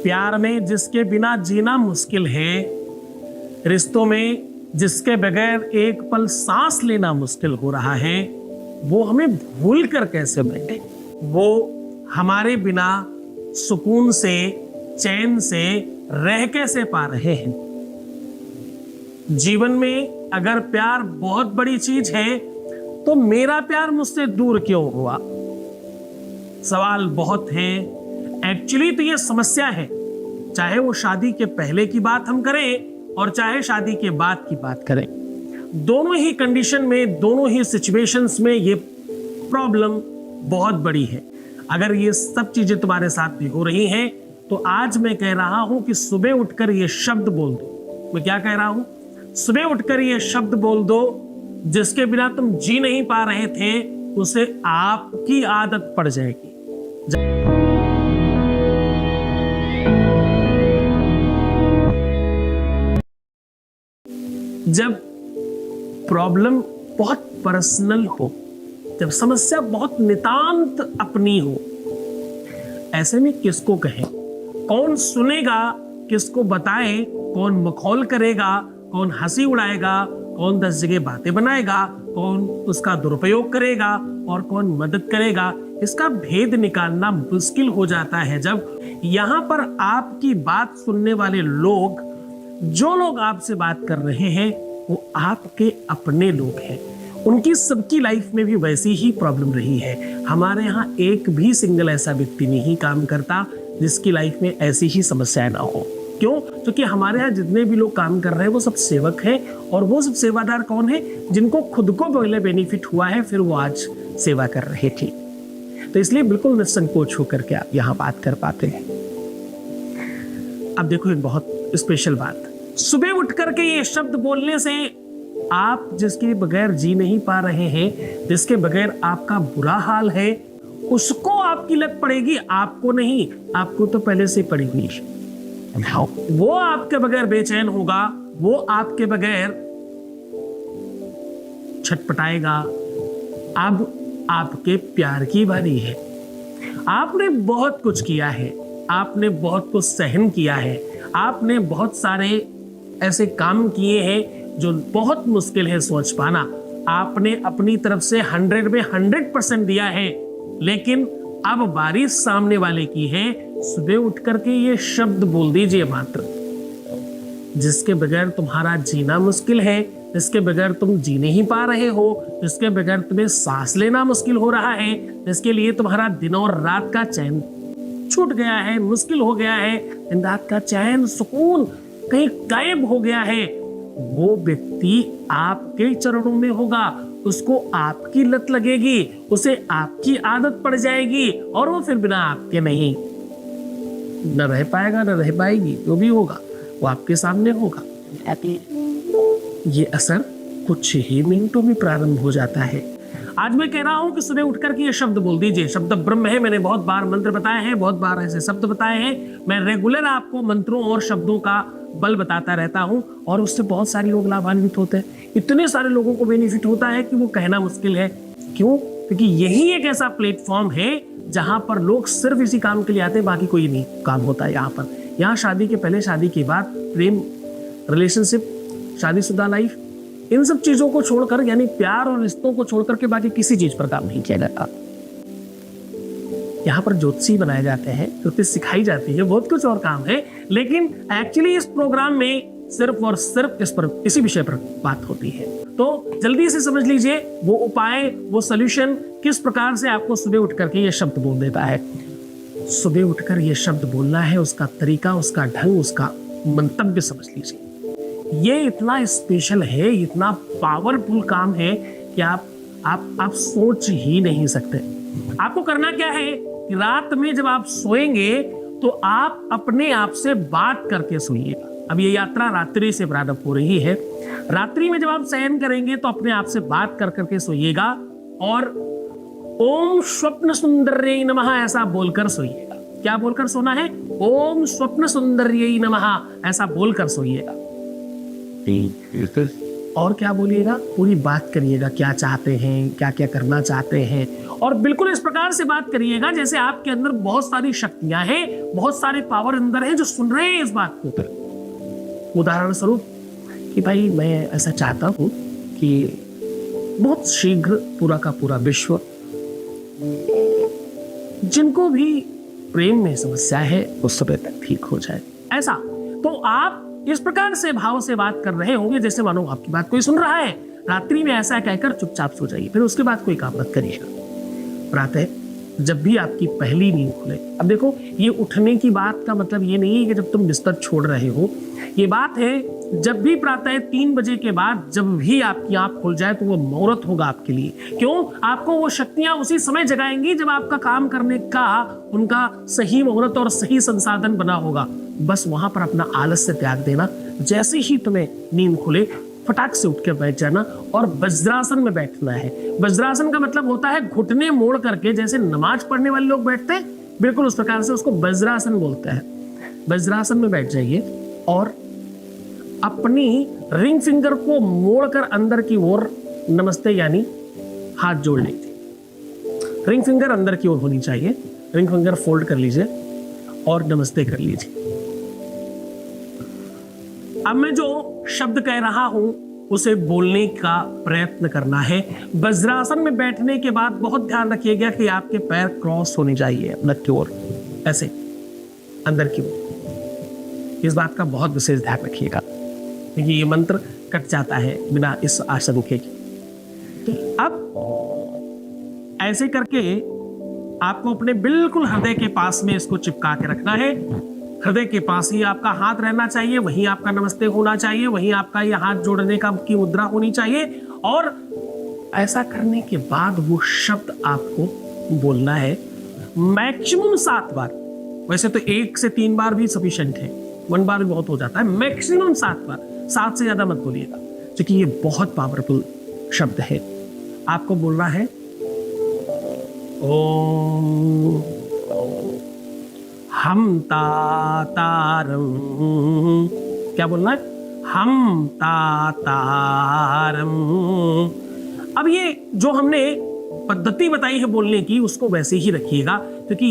प्यार में जिसके बिना जीना मुश्किल है, रिश्तों में जिसके बगैर एक पल सांस लेना मुश्किल हो रहा है, वो हमें भूल कर कैसे बैठे? वो हमारे बिना सुकून से, चैन से रह कैसे पा रहे हैं? जीवन में अगर प्यार बहुत बड़ी चीज है तो मेरा प्यार मुझसे दूर क्यों हुआ? सवाल बहुत हैं। एक्चुअली तो ये समस्या है, चाहे वो शादी के पहले की बात हम करें और चाहे शादी के बाद की बात करें। दोनों ही कंडीशन में, दोनों ही सिचुएशंस में ये प्रॉब्लम बहुत बड़ी है। अगर ये सब चीजें तुम्हारे साथ भी हो रही हैं तो आज मैं कह रहा हूं कि सुबह उठकर ये शब्द बोल दो। मैं क्या कह रहा हूं? सुबह उठकर ये शब्द बोल दो, जिसके बिना तुम जी नहीं पा रहे थे उसे आपकी आदत पड़ जाएगी। जब प्रॉब्लम बहुत पर्सनल हो, जब समस्या बहुत नितांत अपनी हो, ऐसे में किसको कहें? कौन सुनेगा? किसको बताए? कौन मखौल करेगा? कौन हंसी उड़ाएगा? कौन 10 जगह बातें बनाएगा? कौन उसका दुरुपयोग करेगा और कौन मदद करेगा? इसका भेद निकालना मुश्किल हो जाता है जब यहाँ पर आपकी बात सुनने वाले लोग, जो लोग आपसे बात कर रहे हैं, वो आपके अपने लोग हैं। उनकी सबकी लाइफ में भी वैसी ही प्रॉब्लम रही है। हमारे यहाँ एक भी सिंगल ऐसा व्यक्ति नहीं काम करता जिसकी लाइफ में ऐसी ही समस्याएं ना हो। क्यों? क्योंकि हमारे यहाँ जितने भी लोग काम कर रहे हैं वो सब सेवक हैं, और वो सब सेवादार कौन है? जिनको खुद को पहले बेनिफिट हुआ है, फिर वो आज सेवा कर रहे थे। तो इसलिए बिल्कुल निसंकोच होकर के आप यहाँ बात कर पाते हैं। अब देखो एक बहुत स्पेशल बात, सुबह उठ करके ये शब्द बोलने से आप जिसके बगैर जी नहीं पा रहे हैं, जिसके बगैर आपका बुरा हाल है, उसको आपकी लत पड़ेगी, आपको नहीं। आपको तो पहले से पड़ी हुई है। वो आपके बगैर बेचैन होगा, वो आपके बगैर छटपटाएगा। अब आपके प्यार की बारी है। आपने बहुत कुछ किया है, आपने बहुत कुछ सहन किया है, आपने बहुत सारे ऐसे काम किए हैं जो बहुत मुश्किल है सोच पाना। आपने अपनी तरफ से 100 में 100% दिया है, लेकिन अब बारी सामने वाले की है। सुबह उठ करके ये शब्द बोल दीजिए मात्र, जिसके बगैर तुम्हारा जीना मुश्किल है, जिसके बगैर तुम जी नहीं पा रहे हो, जिसके बगैर तुम्हें सांस लेना मुश्किल हो रहा है, जिसके लिए तुम्हारा दिन और रात का चैन छूट गया है, मुश्किल हो गया है, दिन रात का चैन, सुकून कहीं गायब हो गया है, वो व्यक्ति आपके चरणों में होगा। उसको आपकी लत लगेगी, उसे आपकी आदत पड़ जाएगी, और वो फिर बिना आपके नहीं न रह पाएगा, न रह पाएगी। जो भी होगा वो आपके सामने होगा। ये असर कुछ ही मिनटों में प्रारंभ हो जाता है। आज मैं कह रहा हूं कि सुबह उठकर के ये शब्द बोल दीजिए। शब्द ब्रह्म है। मैंने बहुत बार मंत्र बताए हैं, बहुत बार ऐसे शब्द बताए हैं। मैं रेगुलर आपको मंत्रों और शब्दों का बल बताता रहता हूं, और उससे बहुत सारे लोग लाभान्वित होते हैं। इतने सारे लोगों को बेनिफिट होता है कि वो कहना मुश्किल है। क्यों? क्योंकि यही एक ऐसा प्लेटफॉर्म है जहां पर लोग सिर्फ इसी काम के लिए आते हैं, बाकी कोई नहीं काम होता है यहाँ पर। यहाँ शादी के पहले, शादी के बाद, प्रेम, रिलेशनशिप, शादीशुदा लाइफ, इन सब चीजों को छोड़कर, यानी प्यार और रिश्तों को छोड़कर के बाकी किसी चीज पर काम नहीं किया जाता। यहाँ पर ज्योतिषी बनाए जाते हैं, ज्योतिष सिखाई जाती है, बहुत कुछ और काम है, लेकिन एक्चुअली इस प्रोग्राम में सिर्फ और सिर्फ इसी विषय पर बात होती है। तो जल्दी से समझ लीजिए वो उपाय, वो सॉल्यूशन किस प्रकार से आपको सुबह उठ करके ये शब्द बोल देता है। सुबह उठकर ये शब्द बोलना है, उसका तरीका, उसका ढंग, उसका मंतव्य समझ लीजिए। ये इतना स्पेशल है, इतना पावरफुल काम है कि आप सोच ही नहीं सकते। आपको करना क्या है कि रात में जब आप सोएंगे तो आप अपने आप से बात करके सोइएगा। अब ये यात्रा रात्रि से प्रारंभ हो रही है। रात्रि में जब आप शयन करेंगे तो अपने आप से बात कर करके सोइएगा, और ओम स्वप्न सुंदर्यै नमः ऐसा बोलकर सोइएगा। क्या बोलकर सोना है? ओम स्वप्न सुंदर्यै नमः ऐसा बोलकर सोइएगा। और क्या बोलिएगा, पूरी बात करिएगा, क्या चाहते हैं, क्या क्या करना चाहते हैं, और बिल्कुल इस प्रकार से बात करिएगा जैसे आपके अंदर बहुत सारी शक्तियां हैं, बहुत सारे पावर अंदर हैं जो सुन रहे हैं इस बात को। उदाहरण स्वरूप कि भाई मैं ऐसा चाहता हूं कि बहुत शीघ्र पूरा का पूरा विश्व, जिनको भी प्रेम में समस्या है वो सब तक ठीक हो जाए, ऐसा। तो आप इस प्रकार से भाव से बात कर रहे होंगे जैसे मानो आपकी बात कोई सुन रहा है। रात्रि में ऐसा कहकर चुपचाप सो जाइए, फिर उसके बाद कोई काम मत करिएगा। प्रातः जब भी आपकी पहली नींद खुले, अब देखो ये उठने की बात का मतलब ये नहीं है कि जब तुम बिस्तर छोड़ रहे हो, ये बात है जब भी प्रातः 3 बजे के बाद जब भी आपकी आंख खुल जाए तो वो मुहूर्त होगा आपके लिए। क्यों? आपको वो शक्तियां उसी समय जगाएंगी जब आपका काम करने का उनका सही मुहूर्त और सही संसाधन बना होगा। बस वहां पर अपना आलस्य त्याग देना। जैसे ही तुम्हें नींद खुले फटाक से उठ के बैठ जाना और वज्रासन में बैठना है। वज्रासन का मतलब होता है घुटने मोड़ करके, जैसे नमाज पढ़ने वाले लोग बैठते हैं, बिल्कुल उस प्रकार से उसको वज्रासन बोलते हैं। वज्रासन में बैठ जाइए और अपनी रिंग फिंगर को मोड़कर अंदर की ओर नमस्ते यानी हाथ जोड़ लीजिए। रिंग फिंगर अंदर की ओर होनी चाहिए। रिंग फिंगर फोल्ड कर लीजिए और नमस्ते कर लीजिए। अब मैं जो शब्द कह रहा हूं उसे बोलने का प्रयत्न करना है। वज्रासन में बैठने के बाद बहुत ध्यान रखिएगा कि आपके पैर क्रॉस होने चाहिए अंदर की ओर, ऐसे अंदर की ओर। इस बात का बहुत विशेष ध्यान रखिएगा क्योंकि ये मंत्र कट जाता है बिना इस आसन के। अब ऐसे करके आपको अपने बिल्कुल हृदय के पास में इसको चिपका के रखना है। हृदय के पास ही आपका हाथ रहना चाहिए, वहीं आपका नमस्ते होना चाहिए, वहीं आपका ये हाथ जोड़ने का की मुद्रा होनी चाहिए। और ऐसा करने के बाद वो शब्द आपको बोलना है मैक्सिमम 7 बार। वैसे तो 1 से 3 बार भी सफिशिएंट है, 1 बार भी बहुत हो जाता है। मैक्सिमम 7 बार, 7 से ज्यादा मत बोलिएगा क्योंकि ये बहुत पावरफुल शब्द है। आपको बोलना है ओम हम तारम। क्या बोलना है? हम तारम। अब ये जो हमने पद्धति बताई है बोलने की उसको वैसे ही रखिएगा क्योंकि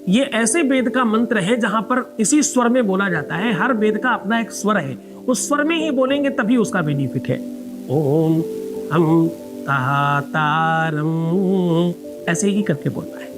ये ऐसे वेद का मंत्र है जहां पर इसी स्वर में बोला जाता है। हर वेद का अपना एक स्वर है, उस स्वर में ही बोलेंगे तभी उसका बेनिफिट है। ओम हम तारम, ऐसे ही करके बोलना है।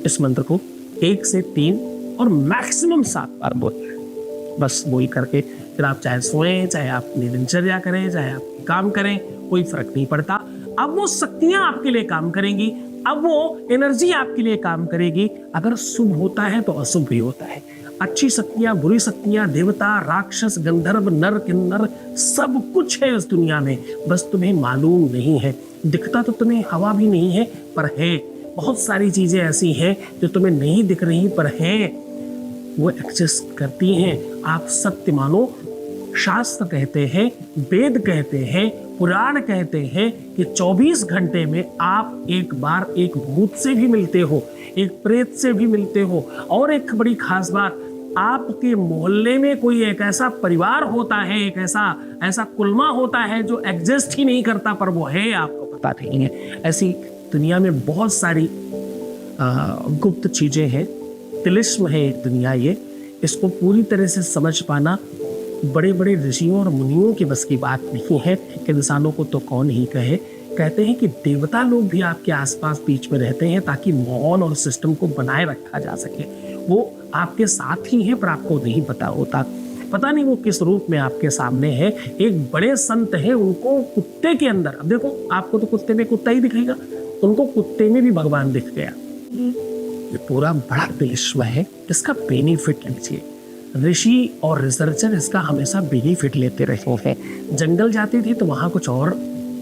इस मंत्र को 1 से 3 और मैक्सिमम 7 बार बोलना है। बस वही करके फिर आप चाहे सोएं, चाहे आप अपनी दिनचर्या करें, चाहे आप काम करें, कोई फर्क नहीं पड़ता। अब वो शक्तियां आपके लिए काम करेंगी, अब वो एनर्जी आपके लिए काम करेगी। अगर शुभ होता है तो अशुभ भी होता है। अच्छी शक्तियां, बुरी शक्तियां, देवता, राक्षस, गंधर्व, नर, किन्नर, सब कुछ है इस दुनिया में, बस तुम्हें मालूम नहीं है। दिखता तो तुम्हें हवा भी नहीं है पर है। बहुत सारी चीजें ऐसी हैं जो तुम्हें नहीं दिख रही पर हैं, वो एग्जिस्ट करती हैं। आप सत्य मानो। शास्त्र कहते हैं, वेद कहते हैं, पुराण कहते हैं कि 24 घंटे में आप एक बार एक भूत से भी मिलते हो, एक प्रेत से भी मिलते हो। और एक बड़ी खास बात, आपके मोहल्ले में कोई एक ऐसा परिवार होता है, एक ऐसा कुलमा होता है जो एग्जिस्ट ही नहीं करता पर वो है, आपको पता नहीं है। ऐसी दुनिया में बहुत सारी गुप्त चीजें हैं, तिलिस्म है एक दुनिया। ये इसको पूरी तरह से समझ पाना बड़े बड़े ऋषियों और मुनियों की बस की बात नहीं है, इंसानों को तो कौन ही कहे। कहते हैं कि देवता लोग भी आपके आसपास बीच में रहते हैं ताकि माहौल और सिस्टम को बनाए रखा जा सके। वो आपके साथ ही हैं पर आपको नहीं पता होता। पता नहीं वो किस रूप में आपके सामने है। एक बड़े संत हैं, उनको कुत्ते के अंदर, अब देखो आपको तो कुत्ते में कुत्ता ही दिखेगा, उनको कुत्ते में भी भगवान दिख गया। ये पूरा बड़ा तिलिस्म है, इसका बेनिफिट लीजिए। ऋषि और रिसर्चर इसका हमेशा बेनिफिट लेते रहे हैं। जंगल जाते थे तो वहां कुछ और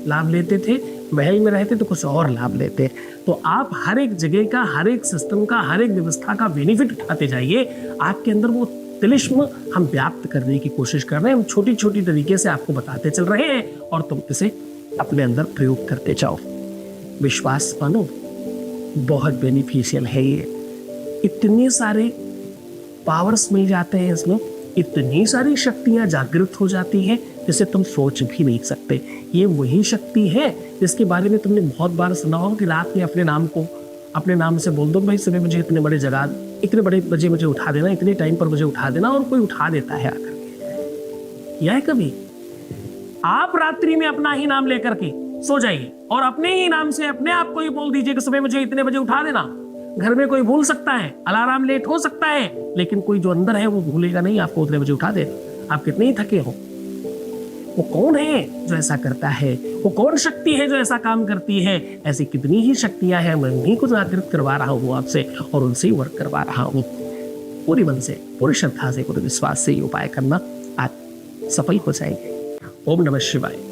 लाभ लेते थे, महल में रहते तो कुछ और लाभ लेते। तो आप हर एक जगह का, हर एक सिस्टम का, हर एक व्यवस्था का बेनिफिट उठाते जाइए। आपके अंदर वो तिलिस्म हम व्याप्त करने की कोशिश कर रहे हैं। हम छोटी छोटी तरीके से आपको बताते चल रहे हैं और तुम इसे अपने अंदर प्रयोग करते जाओ। विश्वास मानो, बहुत बेनिफिशियल है ये। इतने सारे पावर्स मिल जाते हैं इसमें इतनी सारी शक्तियां जागृत हो जाती हैं जिसे तुम सोच भी नहीं सकते। ये वही शक्ति है जिसके बारे में तुमने बहुत बार सुना हो कि रात में अपने नाम से बोल दो, भाई सुबह मुझे इतने बड़े बजे मुझे उठा देना, इतने टाइम पर मुझे उठा देना, और कोई उठा देता है आकर के। यह है कभी आप रात्रि में अपना ही नाम लेकर के सो जाइए और अपने ही नाम से अपने आप को ही बोल दीजिए कि सुबह मुझे इतने बजे उठा देना। घर में कोई भूल सकता है, अलार्म लेट हो सकता है, लेकिन कोई जो अंदर है वो भूलेगा नहीं, आपको उतने बजे उठा देगा, आप कितने ही थके हो। वो कौन है जो ऐसा करता है? वो कौन शक्ति है जो ऐसा काम करती है? ऐसी कितनी ही शक्तियां हैं, मैं उन्हीं को जागृत करवा रहा हूँ आपसे और उनसे ही वर्क करवा रहा हूँ। पूरी मन से, पूरी श्रद्धा से, पूरे विश्वास से ये उपाय करना, आज सफल हो जाएंगे। ओम नमः शिवाय।